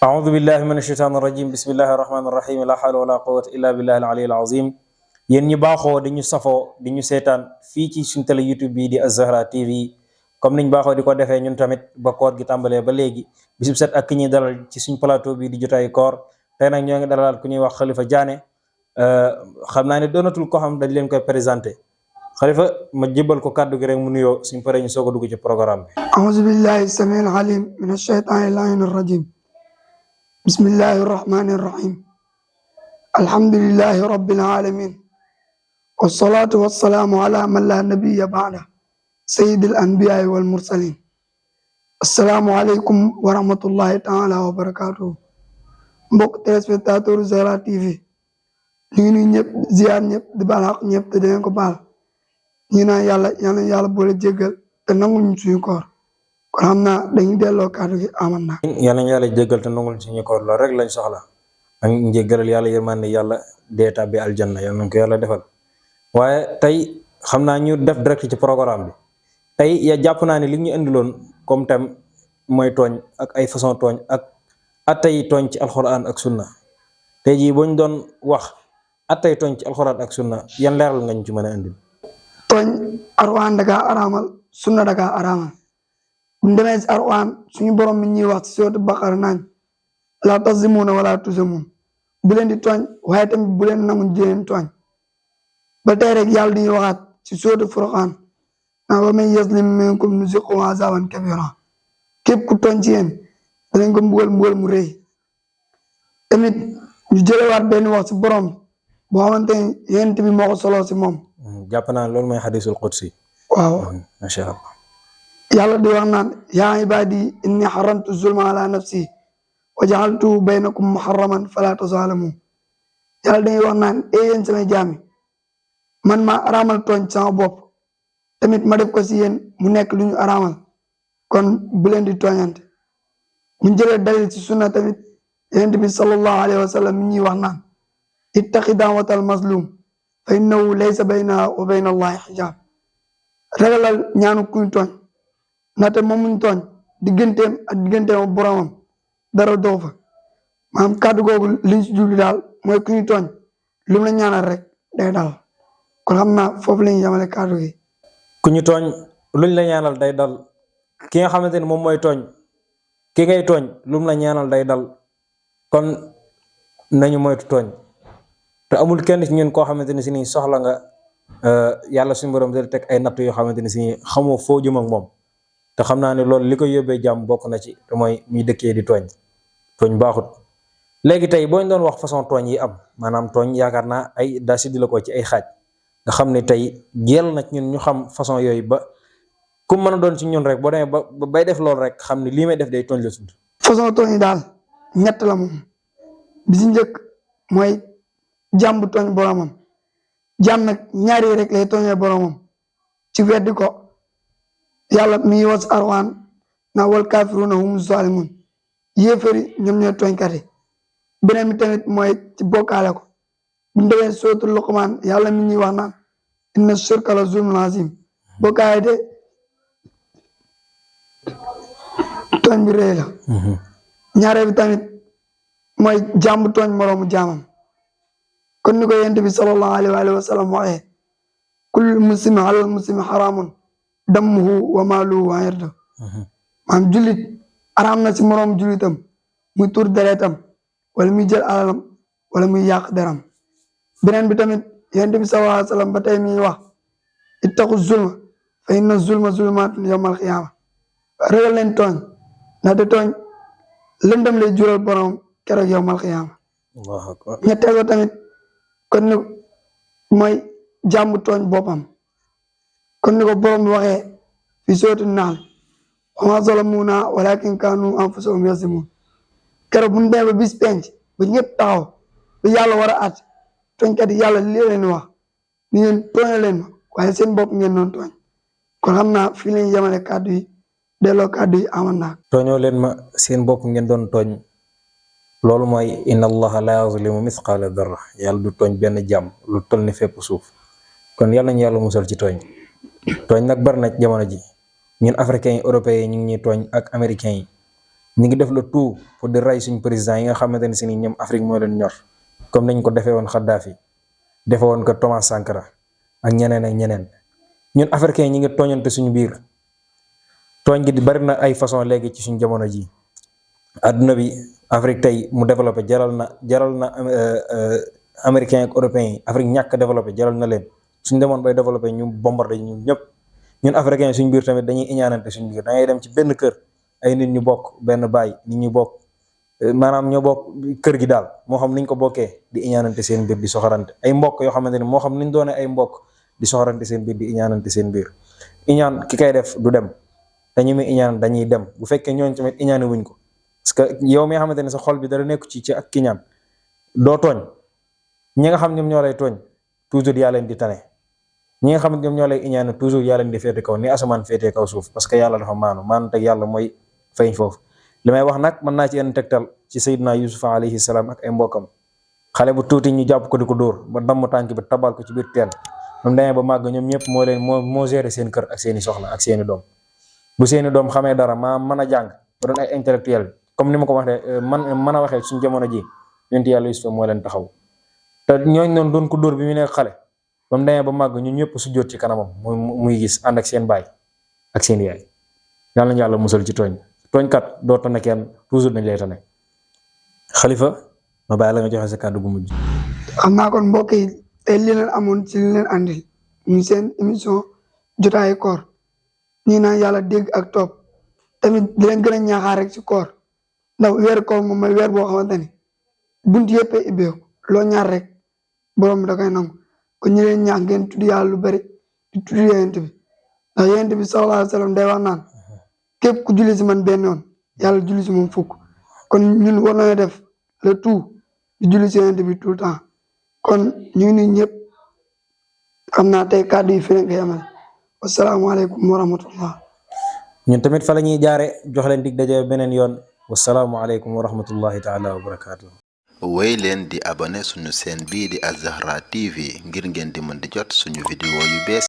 أعوذ بالله من الشيطان الرجيم بسم الله الرحمن الرحيم لا حول ولا قوة إلا بالله العلي العظيم yéen ñi baaxoo di ñu safoo di ñu seetaan fii ci suñu télé YouTube bii di Az-Zahra TV comme niñ baaxoo di ko defee ñun tamit ba koor gi tàmbalee ba léegi bisub set ak ki ñuy dalal ci suñ plateau bi di jotaayu koor tey nag ñoo ngi dalal ku ñuy wax Khalifa Diané xam naa ne doonatul ko xam dañ leen koy présenté Khalifa ma jébal ko kàddu gi rek mu nuyoo suñ paree ñu soog a dugg ci programme bi. أعوذ بالله السميع العليم من الشيطان اللعين الرجيم بسم الله الرحمن الرحيم الحمد لله رب العالمين والصلاة والسلام على من لا نبي بعده سيد الأنبياء والمرسلين السلام عليكم ورحمة الله تعالى وبركاته mbokk téléspectateur Zahra TV ñu ngi nuyu ñëpp ziar ñëpp di baal xaq ñëpp te dinañ ko baal ñu naan yàlla boole jéggal te nangul ñu suñu koor kon xam naa dañuy delloo kàddu gi aman na yal nañu yàlla jéggal te nangul suñu koor lool rek lañ soxla ak njéggalal yàlla yërmande yàlla dee tàbbi aljanna yal nañ ko yàlla defal waaye tey xam naa ñu def direct ci programme bi tey ya jàpp naa ne li ñu indiloon comme thème mooy tooñ ak ay façon tooñ ak attay tooñ ci alxuraan ak sunna tey jii boo ñu doon wax attay tooñ ci alxuraan ak sunna yan leeral nga ñu ci mën a indil. tooñ Alxuraan dakaa araamal sunna dakaa araamal buñ demee si Alxuraan suñu borom mi ñuy wax ci sourate Baqara naan laa tazlimuuna wala tuzlamuun bu leen di tooñ waaye tamit bu leen nangu di leen tooñ ba tey rek yàlla di waxaat ci sourate Furqaan naan wa man yazlim minkum nuziqhu azaaban kabiiraa képp ku tooñ ci yéen danañ ko mbugal mu rëy tamit ñu jëlewaat benn wax ci borom boo xamante ni yonent bi moo ko soloo si moom. jàpp naa loolu mooy xadisul qudsi. waaw macha allah. yàlla di wax naan yaa ibaadi inni xaramtu zulma ala nafsi wa jaaltuhu baynakum muharraman fala tazaalamu yàlla dañuy wax naan yéen samay jaami man maa araamal tooñ sama bopp tamit ma def ko si yéen mu nekk lu ñu araamal kon bu leen di tooñante mu jëlee dalil ci sunna tamit yonent bi sallallahu alayhi wa sallam mi ñuy wax naan ittaqi daawatal mazlum fa innahu laysa baynaha wa bayna allahi xijaab ragalal ñaanu kuñ tooñ ndaxte moom muñ tooñ digganteem ak digganteem boromam dara doo fa maanaam kàddu googu liñ si jublu daal mooy ku ñu tooñ lu mu la ñaanal rek day dal kon xam naa foofu la ñuy yemale kàddu gi. ku ñu tooñ luñ la ñaanal day dal ki nga xamante ni moom mooy tooñ ki ngay tooñ lu mu la ñaanal day dal kon nañu moytu tooñ te amul kenn ci ñun koo xamante ni si nii soxla nga yàlla suñu borom da teg ay natt yoo xamante ni si nii xamoo foo jëm ak moom. te xam naa ne loolu li koy yóbbee jàmm bokk na ci te mooy muy dëkkee di tooñ baaxut léegi tey boo ñu doon wax façon tooñ yi am maanaam tooñ yaakaar naa ay daa si di la ko ci ay xaaj nga xam ne tey jël na ñun ñu xam façon yooyu ba ku mën a doon ci ñun rek boo demee ba bay def loolu rek xam ne lii may def day tooñ la tudd. façon tooñ yi daal ñett la moom bi si njëkk mooy jàmm bu tooñ boromam jàmm nag ñaari rek lay tooñee boromam ci weddi ko. yàlla mi ngi wax Alxuraan na wal kaafiruuna hum zaalimuun yéefari ñoom ñooy tooñkat yi beneen bi tamit mooy ci bokkaale ko bu ñu demee suratul Luqmaan yàlla mi ñuy wax naan inna shirka la zulmun aziim bokkaale de tooñ bi rëy la ñaareel bi tamit mooy jàmm tooñ moroomu jaamam kon ni ko yonent bi sallallahu alayhi wa sallam waxee kullu muslimi alal muslimi xaraamun dammuhu wa maaluhu wa irduhu maanaam jullit araam na si moroom jullitam muy tur deretam wala muy jël alalam wala muy yàq deram beneen bi tamit yonent bi sallallahu alayhi wa sallam ba tey mi wax ittaqu zulma fa inna zulma zulumaatun yawmal qiyaama ragal leen tooñ ndaxte tooñ lëndëm lay jural borom keroog yawmal qiyaama ñetteel ko tamit kon ni mooy jàmm tooñ boppam kon ni ko borom bi waxee fi sooti naal wa maa zalamuunaa walaakin kaanuu anfusahum yazlimuun keroog bu ñu demee ba bis penc ba ñëpp taxaw ba yàlla war a at tooñkat yi yàlla lii leen wax ni ngeen tooñe leen ma waaye seen bopp ngeen doon tooñ kon xam naa fii lañu yemale kàddu yi delloo kàddu yi aman naa tooñoo leen ma seen bopp ngeen doon tooñ loolu mooy inna allaha la yazlimu mithqaala darra yàlla du tooñ benn jàmm lu toll ni fépp suuf kon yàlla nañu yàlla musal ci tooñ nag bari na jamono ji ñun africains yi européens yi ñu ngi ñuy tooñ ak américains yi ñi ngi def le tout pour di rey suñ président yi nga xamante ne si ni ñoom Afrique moo leen ñor comme nañ ko defee woon Kadhafi defe woon ko Thomas Sankara ak ñeneen ak ñeneen. ñun africain ñi ngi tooñante suñu biir tooñ gi di bari na ay façon léegi ci suñu jamono ji adduna bi Afrique tey mu développé jaral na américain ak européen yi Afrique ñàkk développé jaral na leen suñ demoon bay développé ñu bombardé ñun ñëpp ñun africain suñu biir tamit dañuy iñaanante suñu biir da ngay dem ci benn kër ay nit ñu bokk benn baay nit ñu bokk maanaam ñoo bokk kër gi daal moo xam niñ ko bokkee di iñaanante seen biir di soxorante ay mbokk yoo xamante ne moo xam niñ doone ay mbokk di soxorante seen biir di iñaanante seen biir iñaan ki kay def du dem te ñu muy iñaan dañuy dem bu fekkee ñooñ tamit iñaane wuñ ko parce que yow mi nga xamante ne sa xol bi dara nekku ci ak kiñaan doo tooñ ñi nga xam ñoom ñoo lay tooñ toujours yaa leen di tane ñi nga xam ne ñoom ñoo lay iñaane toujours yaa leen di féete kaw ni asamaan féetee kaw suuf parce que yàlla dafa maanu teg yàlla mooy feeñ foofu li may wax nag mën naa ci yenn tegtal ci Seydina Yusufa alayhi salaam ak ay mbokkam xale bu tuuti ñu jàpp ko di ko dóor ba damm tànk bi tabal ko ci biir teen moom demee ba màgg ñoom ñëpp moo géré seen kër ak seeni soxla ak seeni doom bu seeni doom xamee dara maa mën a jàng ba doon ay intellectuel comme ni ma ko waxee mën a waxee suñu jamono ji yonent yàlla Yusufa moo leen taxaw te ñooñ noonu doon ko dóor bi mu nekk xale ba mu demee ba màgg ñun ñëpp su jot ci kanamam muy gis ànd ak seen baay ak seen yaay yàlla na yàlla musal ci tooñkat doo tane kenn toujours dañ lay tane Xalifa ma bàyyi la nga joxe sa kàddu gu mujj. xam naa kon mbokk yi tey li leen amoon ci li leen andil ñu seen émission jotaayu koor ñi naan yàlla dégg ak topp tamit di leen gën a ñaaxaar rek ci koor ndax weeru koor moom mooy weer boo xamante ni bunt yëpp a ibbeeku loo ñaar rek borom da koy nangu kon ñu leen ñaax ngeen tudd yàlla lu bari di tudd yonent bi ndax yonent bi sallallahu alayhi wa sallam day wax naan képp ku julli si man benn yoon yàlla julli si moom fukk kon ñun war nañoo def le tout di julli si yonent bi tout le temps kon ñu ngi nuyu ñëpp xam naa tey kàddu yi fi nga yamal wasalaamaaleykum wa rahmatullah. ñun tamit fa la ñuy jaare jox leen dig daje beneen yoon wasalaamualeykum wa rahmatullahi taala wa barakaatu. wéy leen di abonné suñu chaîne bii di Al Zahra TV ngir ngeen di mën di jot suñu vidéo yu bees